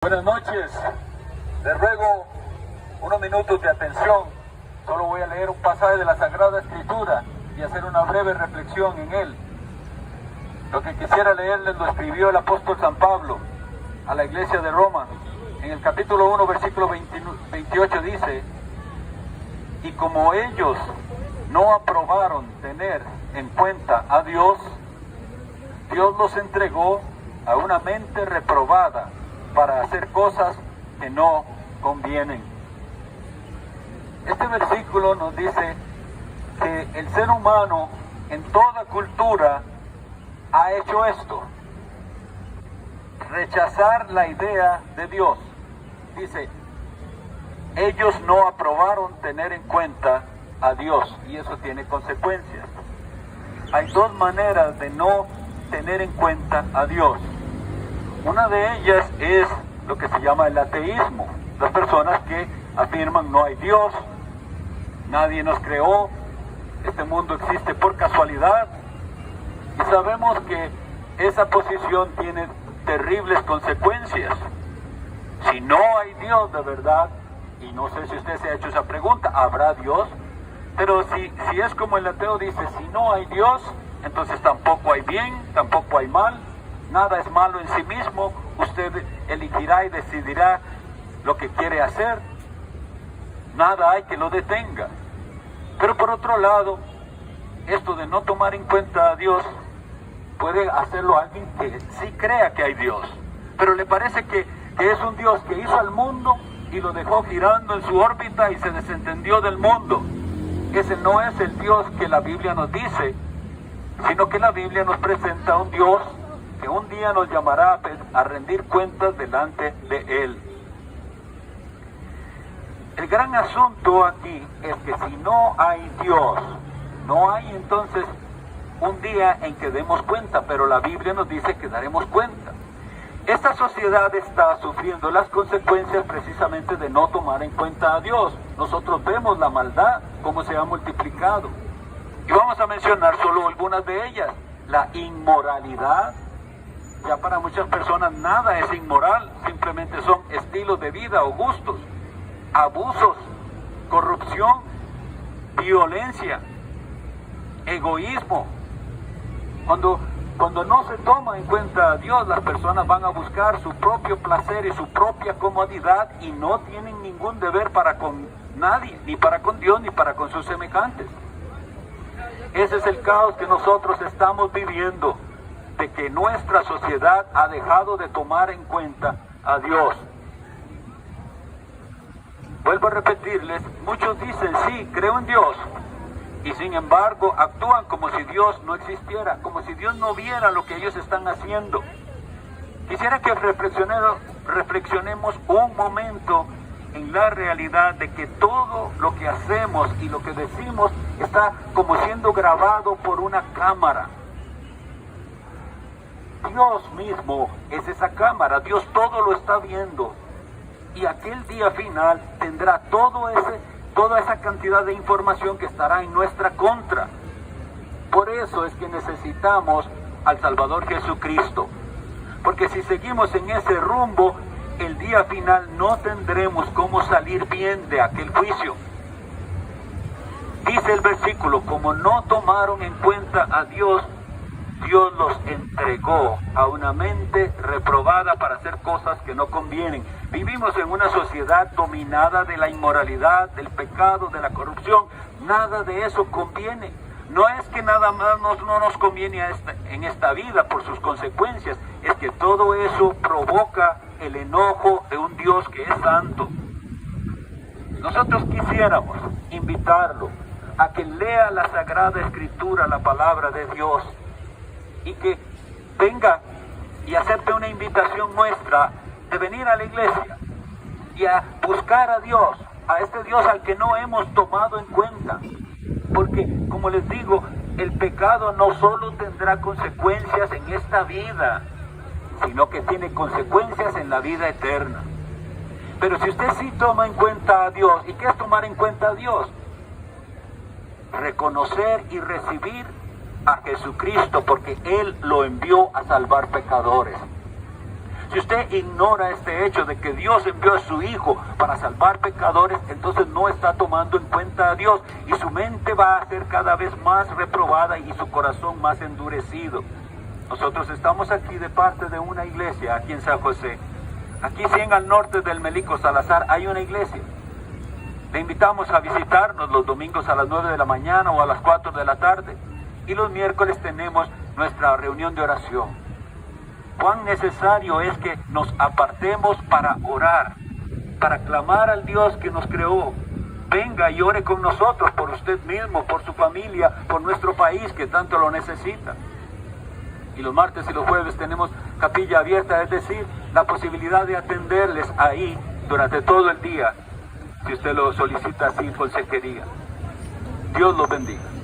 Buenas noches, les ruego unos minutos de atención. Solo voy a leer un pasaje de la Sagrada Escritura y hacer una breve reflexión en él. Lo que quisiera leerles lo escribió el apóstol San Pablo a la iglesia de Roma. En el capítulo 1, versículo 28 dice: y como ellos no aprobaron tener en cuenta a Dios, Dios los entregó a una mente reprobada para hacer cosas que no convienen. Este versículo nos dice que el ser humano en toda cultura ha hecho esto: rechazar la idea de Dios. Dice, ellos no aprobaron tener en cuenta a Dios, y eso tiene consecuencias. Hay dos maneras de no tener en cuenta a Dios. Una de ellas es lo que se llama el ateísmo. Las personas que afirman no hay Dios, nadie nos creó, este mundo existe por casualidad. Y sabemos que esa posición tiene terribles consecuencias. Si no hay Dios de verdad, y no sé si usted se ha hecho esa pregunta, ¿habrá Dios? Pero si es como el ateo dice, si no hay Dios, entonces tampoco hay bien, tampoco hay mal. Nada es malo en sí mismo, usted elegirá y decidirá lo que quiere hacer. Nada hay que lo detenga. Pero por otro lado, esto de no tomar en cuenta a Dios, puede hacerlo alguien que sí crea que hay Dios, pero le parece que es un Dios que hizo al mundo y lo dejó girando en su órbita y se desentendió del mundo. Ese no es el Dios que la Biblia nos dice, sino que la Biblia nos presenta a un Dios que un día nos llamará a rendir cuentas delante de Él. El gran asunto aquí es que si no hay Dios, no hay entonces un día en que demos cuenta, pero la Biblia nos dice que daremos cuenta. Esta sociedad está sufriendo las consecuencias precisamente de no tomar en cuenta a Dios. Nosotros vemos la maldad, cómo se ha multiplicado. Y vamos a mencionar solo algunas de ellas. La inmoralidad. Ya para muchas personas nada es inmoral, simplemente son estilos de vida o gustos. Abusos, corrupción, violencia, egoísmo. Cuando no se toma en cuenta a Dios, las personas van a buscar su propio placer y su propia comodidad y no tienen ningún deber para con nadie, ni para con Dios, ni para con sus semejantes. Ese es el caos que nosotros estamos viviendo, de que nuestra sociedad ha dejado de tomar en cuenta a Dios. Vuelvo a repetirles, muchos dicen sí, creo en Dios, y sin embargo actúan como si Dios no existiera, como si Dios no viera lo que ellos están haciendo. Quisiera que reflexionemos un momento en la realidad de que todo lo que hacemos y lo que decimos está como siendo grabado por una cámara. Dios mismo es esa cámara, Dios todo lo está viendo, y aquel día final tendrá toda esa cantidad de información que estará en nuestra contra. Por eso es que necesitamos al Salvador Jesucristo, porque si seguimos en ese rumbo, el día final no tendremos cómo salir bien de aquel juicio. Dice el versículo, como no tomaron en cuenta a Dios, Dios los entregó a una mente reprobada para hacer cosas que no convienen. Vivimos en una sociedad dominada de la inmoralidad, del pecado, de la corrupción. Nada de eso conviene. No es que nada más no nos conviene en esta vida por sus consecuencias, es que todo eso provoca el enojo de un Dios que es santo. Nosotros quisiéramos invitarlo a que lea la Sagrada Escritura, la palabra de Dios, y que venga y acepte una invitación nuestra de venir a la iglesia y a buscar a Dios, a este Dios al que no hemos tomado en cuenta. Porque, como les digo, el pecado no solo tendrá consecuencias en esta vida, sino que tiene consecuencias en la vida eterna. Pero si usted sí toma en cuenta a Dios, ¿y qué es tomar en cuenta a Dios? Reconocer y recibir a Jesucristo, porque Él lo envió a salvar pecadores. Si usted ignora este hecho de que Dios envió a su Hijo para salvar pecadores, entonces no está tomando en cuenta a Dios y su mente va a ser cada vez más reprobada y su corazón más endurecido. Nosotros estamos aquí de parte de una iglesia aquí en San José. Aquí 100 al norte del Melico Salazar hay una iglesia. Le invitamos a visitarnos los domingos a las 9 de la mañana o a las 4 de la tarde. Y los miércoles tenemos nuestra reunión de oración. Cuán necesario es que nos apartemos para orar, para clamar al Dios que nos creó. Venga y ore con nosotros por usted mismo, por su familia, por nuestro país que tanto lo necesita. Y los martes y los jueves tenemos capilla abierta, es decir, la posibilidad de atenderles ahí durante todo el día, si usted lo solicita sin consejería. Dios los bendiga.